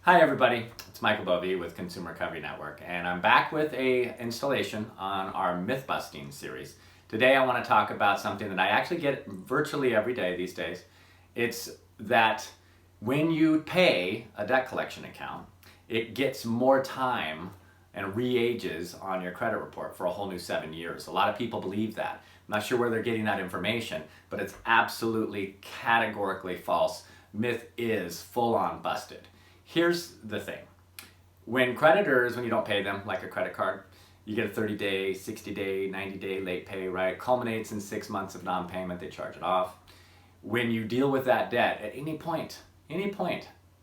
Hi everybody, it's Michael Bovee with Consumer Recovery Network, and I'm back with a installation on our myth busting series. Today I want to talk about something that I actually get virtually every day these days. It's that when you pay a debt collection account, it gets more time and re-ages on your credit report for a whole new 7 years. A lot of people believe that. I'm not sure where they're getting that information, but it's absolutely categorically false. Myth is full on busted. Here's the thing. When creditors, when you don't pay them, like a credit card, you get a 30-day, 60-day, 90-day late pay, right? Culminates in 6 months of non-payment, they charge it off. When you deal with that debt at any point,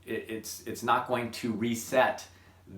it's not going to reset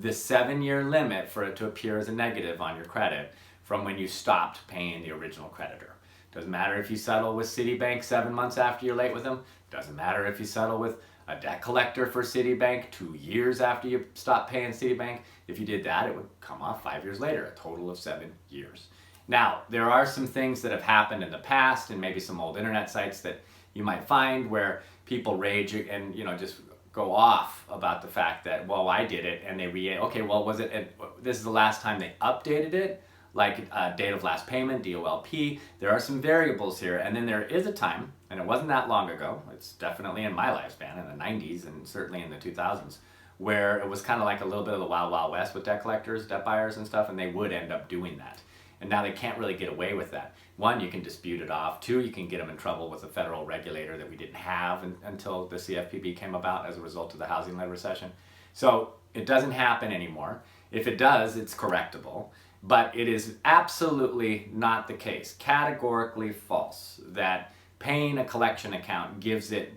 the 7-year limit for it to appear as a negative on your credit from when you stopped paying the original creditor. Doesn't matter if you settle with Citibank 7 months after you're late with them. Doesn't matter if you settle with a debt collector for Citibank 2 years after you stop paying Citibank. If you did that, it would come off 5 years later, a total of 7 years. Now, there are some things that have happened in the past and maybe some old internet sites that you might find where people rage and just go off about the fact that, well, I did it and they okay, well, was it, this is the last time they updated it, like date of last payment, DOLP. There are some variables here, and then there is a time, and it wasn't that long ago, it's definitely in my lifespan, in the 90s and certainly in the 2000s, where it was kind of like a little bit of the wild, wild west with debt collectors, debt buyers and stuff, and they would end up doing that. And now they can't really get away with that. One, you can dispute it off. Two, you can get them in trouble with a federal regulator that we didn't have until the CFPB came about as a result of the housing-led recession. So it doesn't happen anymore. If it does, it's correctable. But it is absolutely not the case, categorically false, that paying a collection account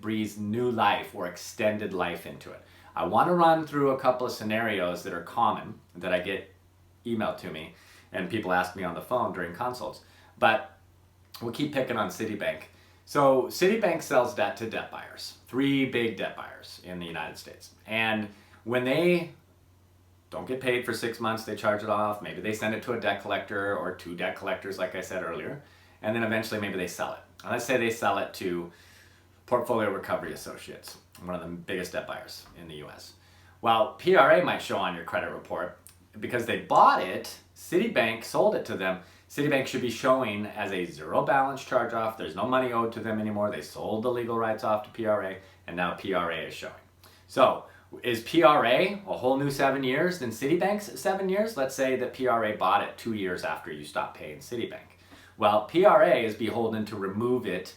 breathes new life or extended life into it. I want to run through a couple of scenarios that are common that I get emailed to me and people ask me on the phone during consults. But we'll keep picking on Citibank. So Citibank sells debt to debt buyers, 3 big debt buyers in the United States. And when they don't get paid for 6 months, they charge it off. Maybe they send it to a debt collector or 2 debt collectors, like I said earlier. And then eventually maybe they sell it. And let's say they sell it to Portfolio Recovery Associates, one of the biggest debt buyers in the US. Well, PRA might show on your credit report because they bought it, Citibank sold it to them. Citibank should be showing as a zero balance charge off. There's no money owed to them anymore. They sold the legal rights off to PRA, and now PRA is showing. So is PRA a whole new 7 years than Citibank's 7 years? Let's say that PRA bought it 2 years after you stopped paying Citibank. Well, PRA is beholden to remove it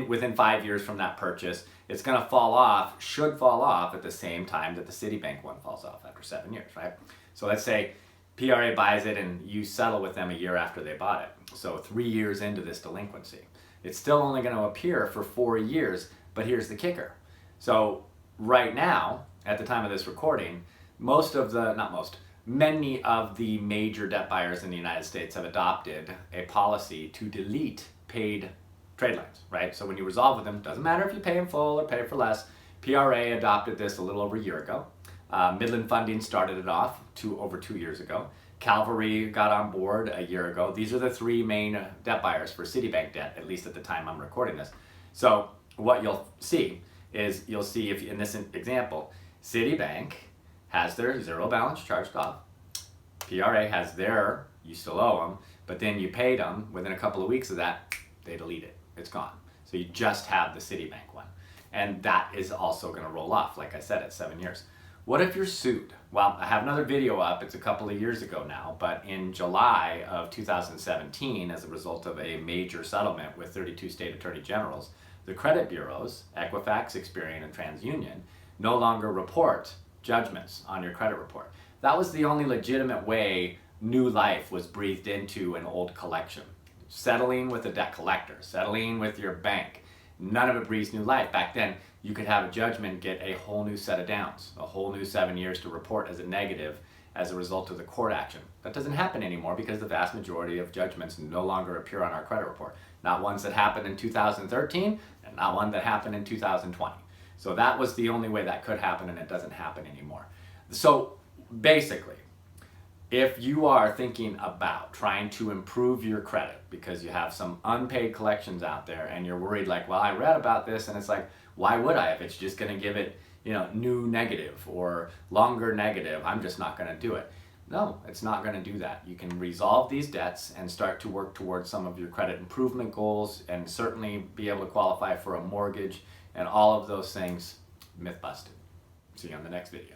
within 5 years from that purchase. It's going to fall off, should fall off at the same time that the Citibank one falls off after 7 years, right? So let's say PRA buys it and you settle with them a year after they bought it. So 3 years into this delinquency. It's still only going to appear for 4 years, but here's the kicker. So right now, at the time of this recording, many of the major debt buyers in the United States have adopted a policy to delete paid trade lines, right? So when you resolve with them, doesn't matter if you pay in full or pay for less. PRA adopted this a little over a year ago. Midland Funding started it off over 2 years ago. Calvary got on board a year ago. These are the 3 main debt buyers for Citibank debt, at least at the time I'm recording this. So what you'll see is, if in this example, Citibank has their zero balance charged off. PRA has their, you still owe them, but then you paid them. Within a couple of weeks of that, they delete it. It's gone. So you just have the Citibank one. And that is also going to roll off, like I said, at 7 years. What if you're sued? Well, I have another video up. It's a couple of years ago now, but in July of 2017, as a result of a major settlement with 32 state attorney generals, the credit bureaus, Equifax, Experian, and TransUnion, no longer report judgments on your credit report. That was the only legitimate way new life was breathed into an old collection. Settling with a debt collector, settling with your bank, none of it breathes new life. Back then, you could have a judgment get a whole new set of downs, a whole new 7 years to report as a negative as a result of the court action. That doesn't happen anymore because the vast majority of judgments no longer appear on our credit report. Not ones that happened in 2013 and not one that happened in 2020. So that was the only way that could happen, and it doesn't happen anymore. So basically, if you are thinking about trying to improve your credit because you have some unpaid collections out there and you're worried like, well, I read about this and it's like, why would I if it's just going to give it new negative or longer negative. I'm just not going to do it. No, it's not going to do that. You can resolve these debts and start to work towards some of your credit improvement goals and certainly be able to qualify for a mortgage and all of those things. Myth busted. See you on the next video.